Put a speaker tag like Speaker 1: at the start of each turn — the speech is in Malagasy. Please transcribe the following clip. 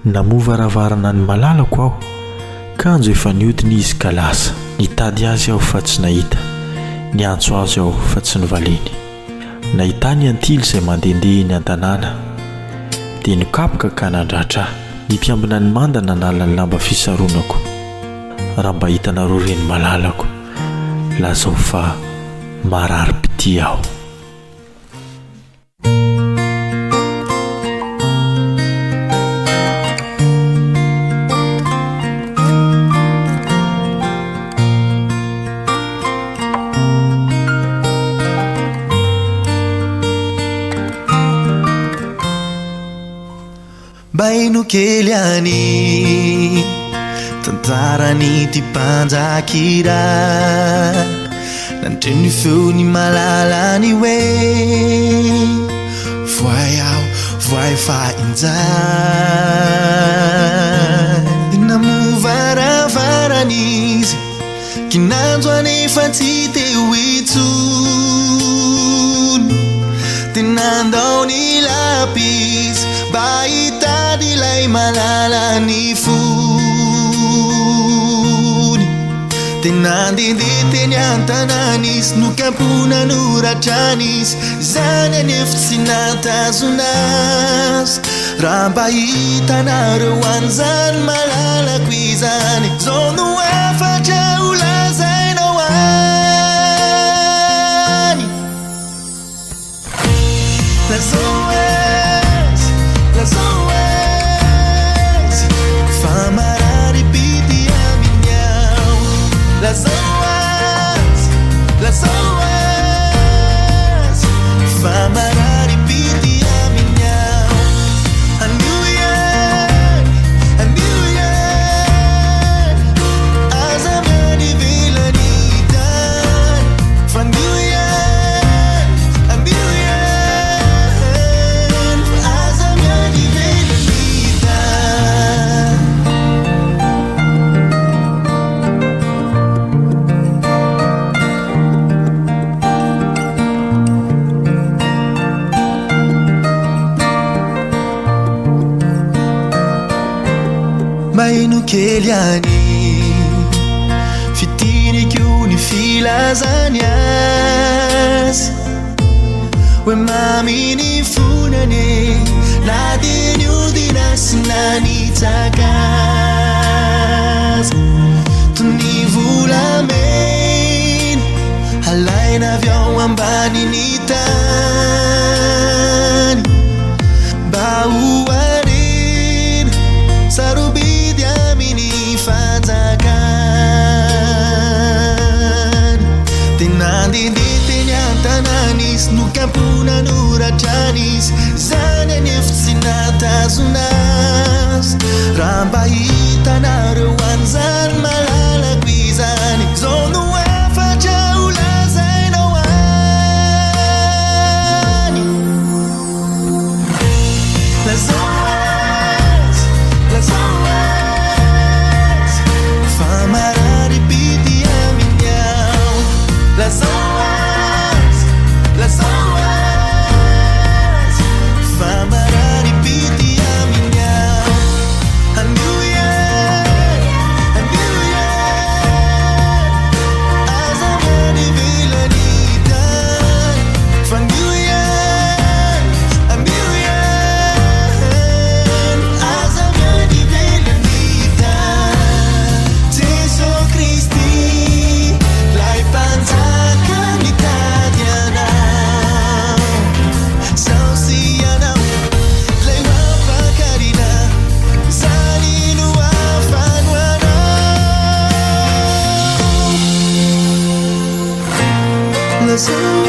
Speaker 1: Namovaravarana ny malalako aho, kanjo efa niodina izy ka lasa. Nitady azy aho fa tsy nahita, niantso azy aho fa tsy nivaliny. Nahita ny antily izay mandehandeha eny an-tanàna dia nikapoka ka nandratra ahy. Nipiambina ny mandana nala ny lamba fisaronako. Raha mba hitanareo reny malalako, lazao fa marary-pity aho.
Speaker 2: Baino kely any tantarany ty mpanjakira, nantreny feo ny malalany hoe voay aho voay fa injay. Namovaravarany izy kinanjo anefa tsy teo itsony, tenandao ny lapis mba hitady ilay malalany fony. Tenandendeha teny an-tananisy nokapona noratranisy, zany anefa tsy natazonazy. Raha mba hitanareo an'izany malalako izany, zao no afatra ho lazainao any. Lazao fa marary-pity aminy aho. Lazao azy fa marary-pity aminy aho. Anio yan aza manivelany tany, fa anio yan aza manivelany tany. Baino kely any fitiriko ny filazany azy, hoe mamy ny fonany na dia niodina sy na nitsaka azy. Toy ny volamena halaina avy ao ambany ny tany, mba ho arena sarobidy amin'ny fanjakany. Tenandendeha teny an-tananisy nokapona noratranisy, zany anefa tsy natazonazy. Raha mba hitanareo an'izany malalako izany, zao no afatra ho lazainao any. Lazao azy fa marary-pity aminy aho. Lazao azy fa marary-pity aminy aho. Anio yan aza manivelany tany, fa anio yan aza manivelany tany. Jesosy Kristy lay mpanjaka nitady anao, zao sy anao lay mampakarina, zany no afano anao. Lazao